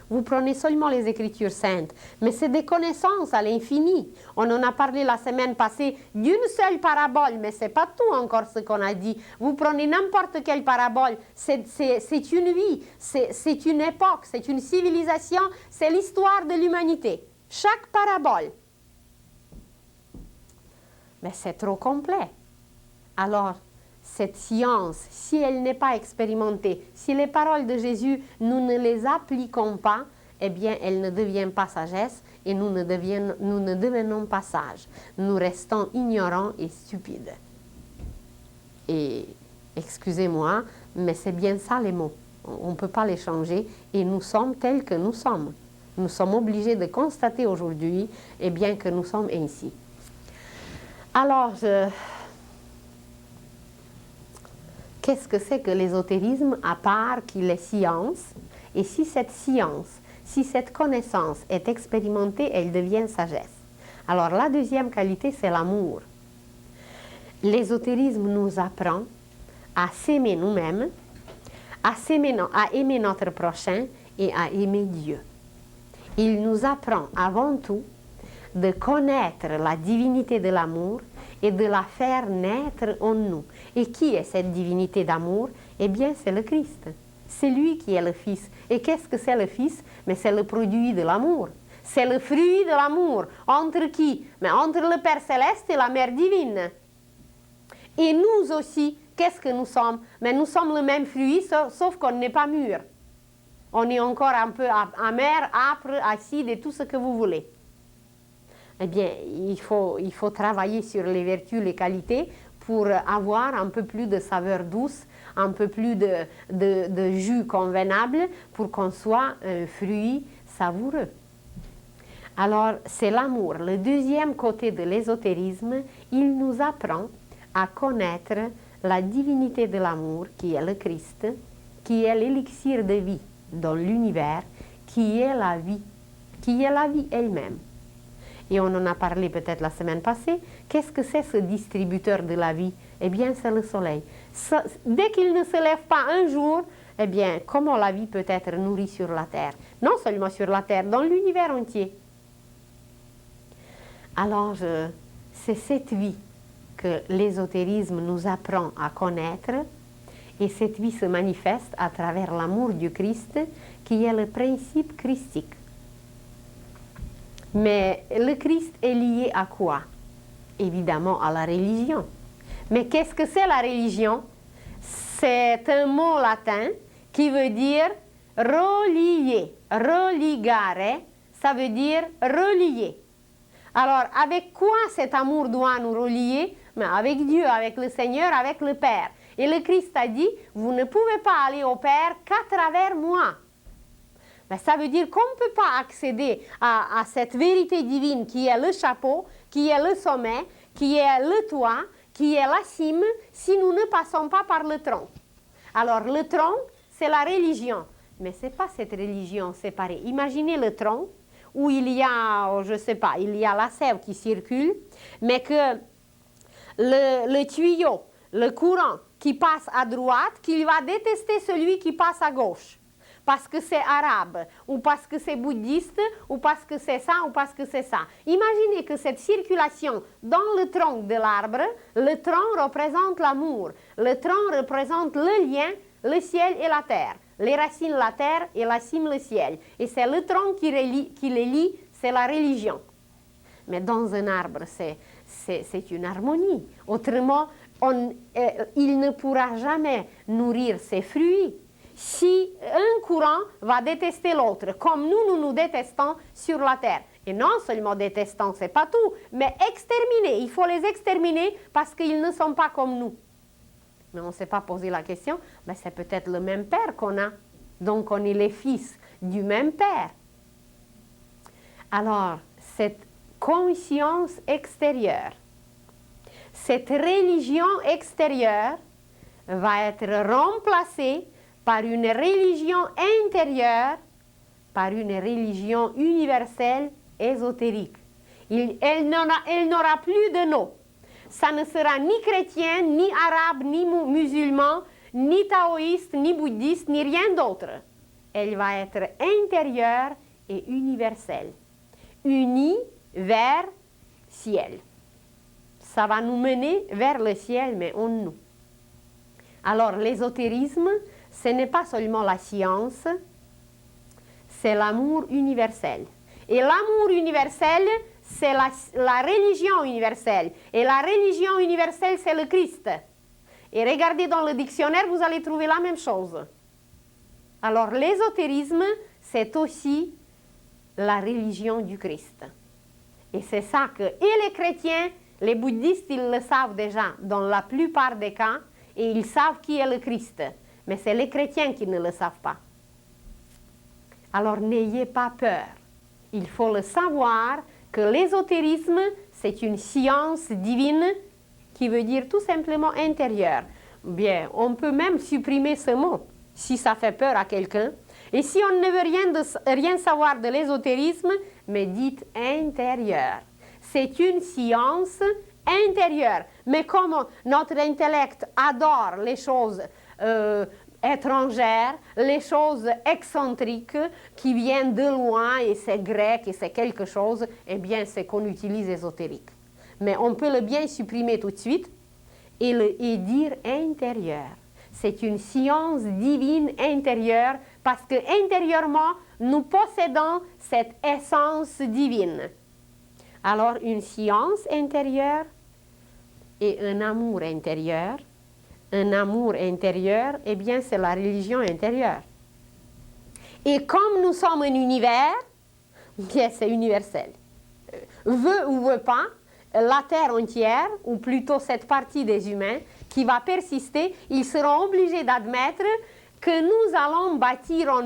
Vous prenez seulement les Écritures saintes, mais c'est des connaissances à l'infini. On en a parlé la semaine passée d'une seule parabole, mais ce n'est pas tout encore ce qu'on a dit. Vous prenez n'importe quelle parabole, c'est une vie, c'est une époque, c'est une civilisation, c'est l'histoire de l'humanité. Chaque parabole. Mais c'est trop complet. Alors, cette science, si elle n'est pas expérimentée, si les paroles de Jésus, nous ne les appliquons pas, eh bien, elle ne devient pas sagesse et nous ne devenons pas sages. Nous restons ignorants et stupides. Et, excusez-moi, mais c'est bien ça les mots. On ne peut pas les changer et nous sommes tels que nous sommes. Nous sommes obligés de constater aujourd'hui, eh bien, que nous sommes ainsi. Alors, qu'est-ce que c'est que l'ésotérisme à part qu'il est science? Et si cette science, si cette connaissance est expérimentée, elle devient sagesse. Alors la deuxième qualité, c'est l'amour. L'ésotérisme nous apprend à s'aimer nous-mêmes, à aimer notre prochain et à aimer Dieu. Il nous apprend avant tout de connaître la divinité de l'amour et de la faire naître en nous. Et qui est cette divinité d'amour? Eh bien, c'est le Christ. C'est lui qui est le Fils. Et qu'est-ce que c'est le Fils? Mais c'est le produit de l'amour. C'est le fruit de l'amour. Entre qui? Mais entre le Père Céleste et la Mère Divine. Et nous aussi, qu'est-ce que nous sommes? Mais nous sommes le même fruit, sauf qu'on n'est pas mûr. On est encore un peu amer, âpre, acide et tout ce que vous voulez. Eh bien, il faut travailler sur les vertus, les qualités pour avoir un peu plus de saveur douce, un peu plus de jus convenable pour qu'on soit un fruit savoureux. Alors, c'est l'amour. Le deuxième côté de l'ésotérisme, il nous apprend à connaître la divinité de l'amour qui est le Christ, qui est l'élixir de vie dans l'univers, qui est la vie elle-même. Et on en a parlé peut-être la semaine passée. Qu'est-ce que c'est ce distributeur de la vie? Eh bien, c'est le soleil. Dès qu'il ne se lève pas un jour, eh bien, comment la vie peut être nourrie sur la terre? Non seulement sur la terre, dans l'univers entier. Alors, c'est cette vie que l'ésotérisme nous apprend à connaître. Et cette vie se manifeste à travers l'amour du Christ, qui est le principe christique. Mais le Christ est lié à quoi? Évidemment à la religion. Mais qu'est-ce que c'est la religion? C'est un mot latin qui veut dire relier. Religare, ça veut dire relier. Alors, avec quoi cet amour doit nous relier? Mais avec Dieu, avec le Seigneur, avec le Père. Et le Christ a dit, vous ne pouvez pas aller au Père qu'à travers moi. Mais ça veut dire qu'on ne peut pas accéder à cette vérité divine qui est le chapeau, qui est le sommet, qui est le toit, qui est la cime, si nous ne passons pas par le tronc. Alors le tronc, c'est la religion. Mais ce n'est pas cette religion séparée. Imaginez le tronc où il y a, je ne sais pas, il y a la sève qui circule, mais que le tuyau, le courant qui passe à droite, qu'il va détester celui qui passe à gauche. Parce que c'est arabe, ou parce que c'est bouddhiste, ou parce que c'est ça, ou parce que c'est ça. Imaginez que cette circulation dans le tronc de l'arbre, le tronc représente l'amour, le tronc représente le lien, le ciel et la terre. Les racines, la terre, et la cime, le ciel. Et c'est le tronc qui les lie, c'est la religion. Mais dans un arbre, c'est une harmonie. Autrement, il ne pourra jamais nourrir ses fruits si un courant va détester l'autre, comme nous nous détestons sur la terre. Et non seulement détestant, c'est pas tout, mais exterminer. Il faut les exterminer parce qu'ils ne sont pas comme nous. Mais on ne s'est pas posé la question, mais c'est peut-être le même père qu'on a. Donc on est les fils du même père. Alors, cette conscience extérieure, cette religion extérieure va être remplacée par une religion intérieure, par une religion universelle, ésotérique. Elle n'aura plus de nom. Ça ne sera ni chrétien, ni arabe, ni musulman, ni taoïste, ni bouddhiste, ni rien d'autre. Elle va être intérieure et universelle, unie vers ciel. Ça va nous mener vers le ciel, mais en nous. Alors, l'ésotérisme, ce n'est pas seulement la science, c'est l'amour universel. Et l'amour universel, c'est la religion universelle. Et la religion universelle, c'est le Christ. Et regardez dans le dictionnaire, vous allez trouver la même chose. Alors, l'ésotérisme, c'est aussi la religion du Christ. Et c'est ça que, et les chrétiens, les bouddhistes, ils le savent déjà dans la plupart des cas, et ils savent qui est le Christ. Mais c'est les chrétiens qui ne le savent pas. Alors, n'ayez pas peur. Il faut le savoir que l'ésotérisme, c'est une science divine qui veut dire tout simplement intérieure. Bien, on peut même supprimer ce mot si ça fait peur à quelqu'un. Et si on ne veut rien savoir de l'ésotérisme, mais dites intérieur. C'est une science intérieure. Mais comme notre intellect adore les choses étrangères, les choses excentriques qui viennent de loin et c'est grec et c'est quelque chose, eh bien c'est qu'on utilise ésotérique. Mais on peut le bien supprimer tout de suite et dire intérieur. C'est une science divine intérieure parce que intérieurement, nous possédons cette essence divine. Alors, une science intérieure et un amour intérieur. Un amour intérieur, eh bien, c'est la religion intérieure. Et comme nous sommes un univers, bien, c'est universel. Veut ou veut pas, la Terre entière, ou plutôt cette partie des humains, qui va persister, ils seront obligés d'admettre que nous allons bâtir en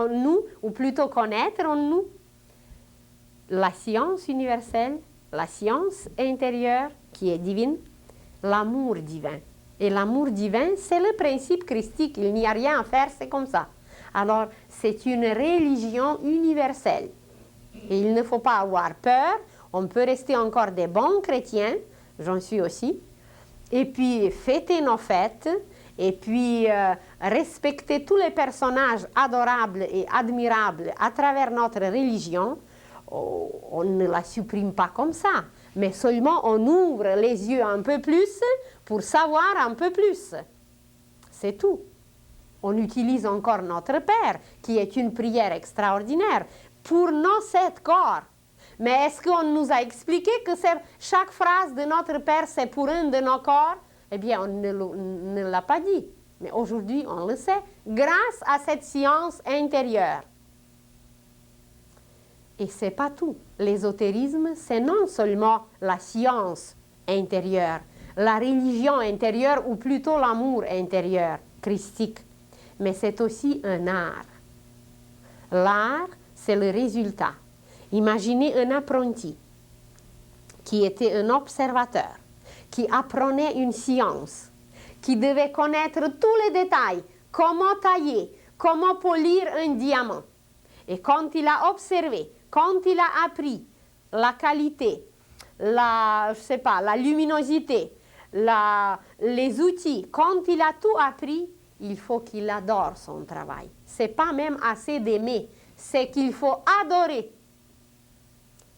nous, ou plutôt connaître en nous, la science universelle, la science intérieure, qui est divine, l'amour divin. Et l'amour divin, c'est le principe christique. Il n'y a rien à faire, c'est comme ça. Alors, c'est une religion universelle. Et il ne faut pas avoir peur. On peut rester encore des bons chrétiens. J'en suis aussi. Et puis, fêter nos fêtes. Et puis, respecter tous les personnages adorables et admirables à travers notre religion. On ne la supprime pas comme ça. Mais seulement on ouvre les yeux un peu plus pour savoir un peu plus. C'est tout. On utilise encore notre Père, qui est une prière extraordinaire, pour nos 7 corps. Mais est-ce qu'on nous a expliqué que chaque phrase de notre Père, c'est pour un de nos corps? Eh bien, on ne l'a pas dit. Mais aujourd'hui, on le sait, grâce à cette science intérieure. Et ce n'est pas tout. L'ésotérisme, c'est non seulement la science intérieure, la religion intérieure, ou plutôt l'amour intérieur, christique, mais c'est aussi un art. L'art, c'est le résultat. Imaginez un apprenti qui était un observateur, qui apprenait une science, qui devait connaître tous les détails, comment tailler, comment polir un diamant. Et quand il a observé, quand il a appris la qualité, la luminosité, les outils, quand il a tout appris, il faut qu'il adore son travail. Ce n'est pas même assez d'aimer, c'est qu'il faut adorer.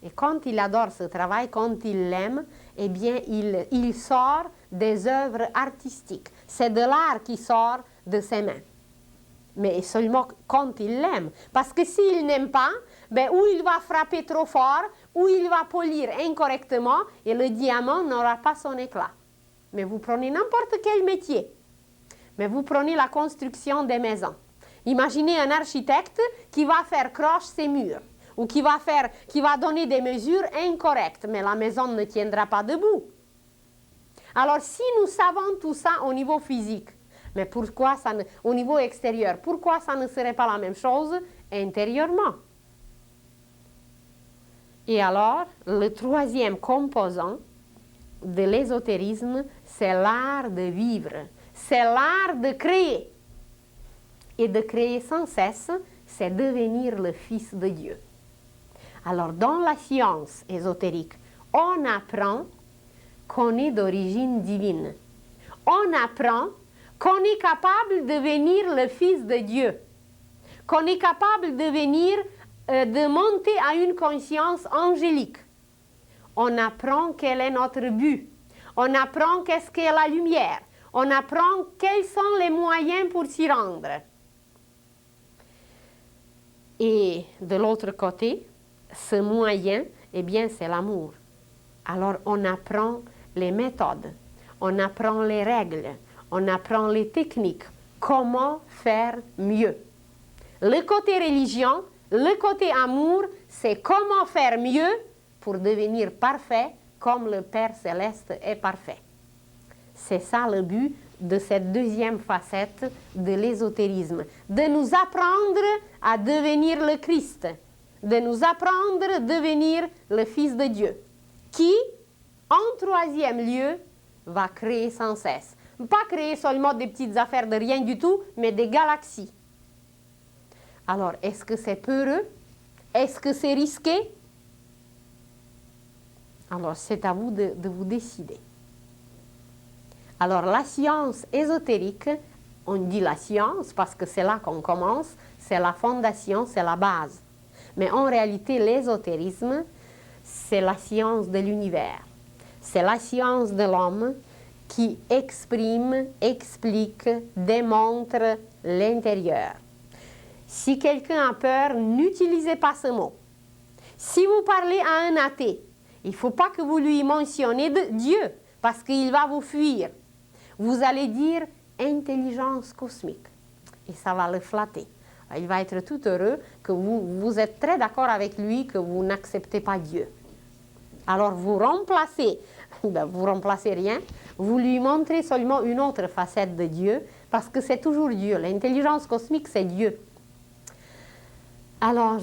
Et quand il adore ce travail, quand il l'aime, eh bien, il sort des œuvres artistiques. C'est de l'art qui sort de ses mains. mais seulement quand il l'aime. Parce que s'il n'aime pas, ben, ou il va frapper trop fort, ou il va polir incorrectement, et le diamant n'aura pas son éclat. Mais vous prenez n'importe quel métier. Mais vous prenez la construction des maisons. Imaginez un architecte qui va faire croche ses murs, ou qui va donner des mesures incorrectes, mais la maison ne tiendra pas debout. Alors, si nous savons tout ça au niveau physique, mais pourquoi ça ne, au niveau extérieur, pourquoi ça ne serait pas la même chose intérieurement? Et alors, le troisième composant de l'ésotérisme, c'est l'art de vivre, c'est l'art de créer. Et de créer sans cesse, c'est devenir le Fils de Dieu. Alors, dans la science ésotérique, on apprend qu'on est d'origine divine. On apprend qu'on est capable de devenir le Fils de Dieu, qu'on est capable de monter à une conscience angélique. On apprend quel est notre but. On apprend qu'est-ce qu'est la lumière. On apprend quels sont les moyens pour s'y rendre. Et de l'autre côté, ce moyen, eh bien, c'est l'amour. Alors, on apprend les méthodes, on apprend les règles, on apprend les techniques, comment faire mieux. Le côté religion, le côté amour, c'est comment faire mieux pour devenir parfait comme le Père Céleste est parfait. C'est ça le but de cette deuxième facette de l'ésotérisme, de nous apprendre à devenir le Christ, de nous apprendre à devenir le Fils de Dieu, qui, en troisième lieu, va créer sans cesse. Pas créer seulement des petites affaires de rien du tout, mais des galaxies. Alors, est-ce que c'est peureux? Est-ce que c'est risqué? Alors, c'est à vous de vous décider. Alors, la science ésotérique, on dit la science parce que c'est là qu'on commence, c'est la fondation, c'est la base. Mais en réalité, l'ésotérisme, c'est la science de l'univers. C'est la science de l'homme qui exprime, explique, démontre l'intérieur. Si quelqu'un a peur, n'utilisez pas ce mot. Si vous parlez à un athée, il ne faut pas que vous lui mentionniez Dieu, parce qu'il va vous fuir. Vous allez dire intelligence cosmique, et ça va le flatter. Il va être tout heureux que vous êtes très d'accord avec lui, que vous n'acceptez pas Dieu. Alors vous remplacez rien, vous lui montrez seulement une autre facette de Dieu, parce que c'est toujours Dieu. L'intelligence cosmique, c'est Dieu. Alors,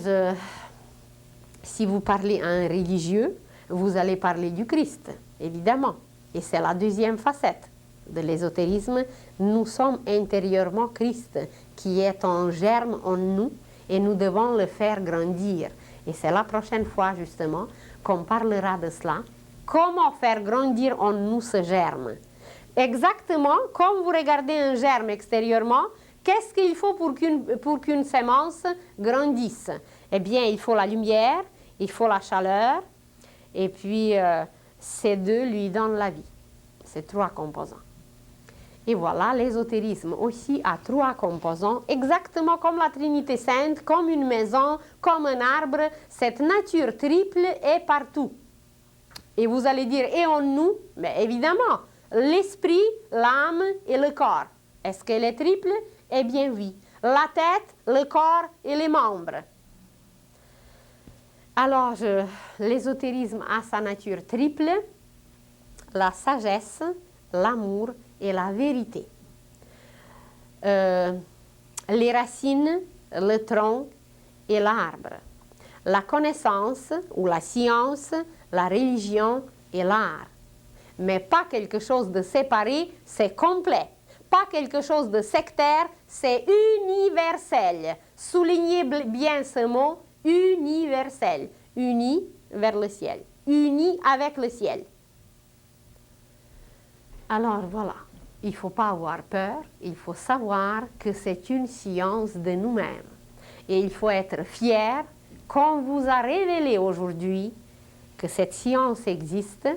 si vous parlez à un religieux, vous allez parler du Christ, évidemment. Et c'est la deuxième facette de l'ésotérisme. Nous sommes intérieurement Christ, qui est en germe en nous, et nous devons le faire grandir. Et c'est la prochaine fois, justement, qu'on parlera de cela. Comment faire grandir en nous ce germe? Exactement comme vous regardez un germe extérieurement, qu'est-ce qu'il faut pour qu'une sémence grandisse? Eh bien, il faut la lumière, il faut la chaleur, et puis ces deux lui donnent la vie. C'est trois composants. Et voilà, l'ésotérisme aussi a trois composants, exactement comme la Trinité Sainte, comme une maison, comme un arbre. Cette nature triple est partout. Et vous allez dire, et en nous? Mais évidemment, l'esprit, l'âme et le corps. Est-ce qu'elle est triple? Eh bien oui. La tête, le corps et les membres. Alors, l'ésotérisme a sa nature triple, la sagesse, l'amour et la vérité. Les racines, le tronc et l'arbre. La connaissance ou la science, la religion et l'art. Mais pas quelque chose de séparé, c'est complet. Pas quelque chose de sectaire, c'est universel. Soulignez bien ce mot, universel. Uni vers le ciel. Uni avec le ciel. Alors voilà, il ne faut pas avoir peur, il faut savoir que c'est une science de nous-mêmes. Et il faut être fier qu'on vous a révélé aujourd'hui que cette science existe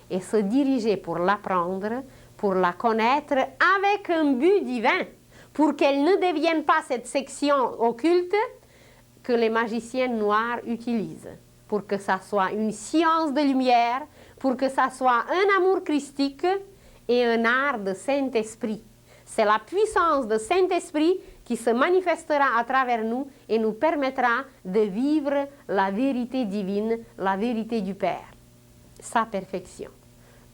et se diriger pour l'apprendre, pour la connaître avec un but divin, pour qu'elle ne devienne pas cette section occulte que les magiciens noirs utilisent, pour que ça soit une science de lumière, pour que ça soit un amour christique et un art de Saint-Esprit. C'est la puissance de Saint-Esprit qui se manifestera à travers nous et nous permettra de vivre la vérité divine, la vérité du Père, sa perfection.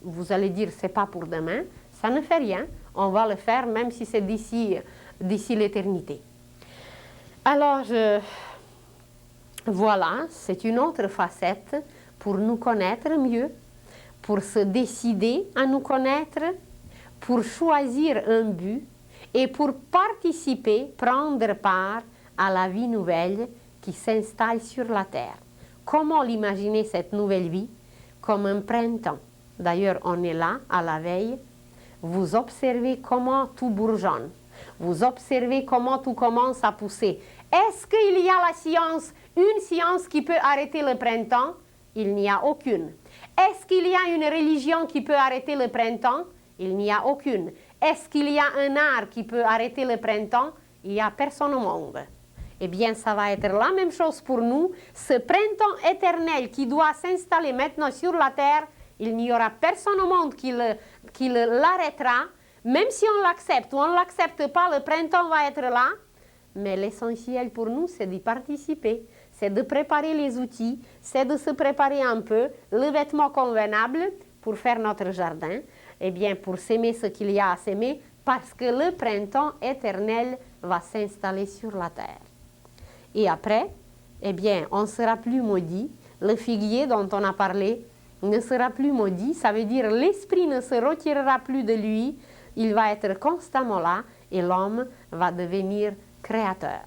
Vous allez dire, c'est pas pour demain, ça ne fait rien, on va le faire même si c'est d'ici l'éternité. Alors, voilà, c'est une autre facette pour nous connaître mieux, pour se décider à nous connaître, pour choisir un but et pour participer, prendre part à la vie nouvelle qui s'installe sur la terre. Comment l'imaginer cette nouvelle vie? Comme un printemps. D'ailleurs, on est là, à la veille. Vous observez comment tout bourgeonne. Vous observez comment tout commence à pousser. Est-ce qu'il y a la science, une science qui peut arrêter le printemps? Il n'y a aucune. Est-ce qu'il y a une religion qui peut arrêter le printemps? Il n'y a aucune. Est-ce qu'il y a un art qui peut arrêter le printemps? Il n'y a personne au monde. Eh bien, ça va être la même chose pour nous. Ce printemps éternel qui doit s'installer maintenant sur la terre, il n'y aura personne au monde qui l'arrêtera. Même si on l'accepte ou on ne l'accepte pas, le printemps va être là. Mais l'essentiel pour nous, c'est d'y participer. C'est de préparer les outils, c'est de se préparer un peu, le vêtement convenable pour faire notre jardin. Eh bien, pour s'aimer ce qu'il y a à s'aimer, parce que le printemps éternel va s'installer sur la terre. Et après, eh bien, on ne sera plus maudit. Le figuier dont on a parlé ne sera plus maudit. Ça veut dire l'esprit ne se retirera plus de lui. Il va être constamment là et l'homme va devenir créateur.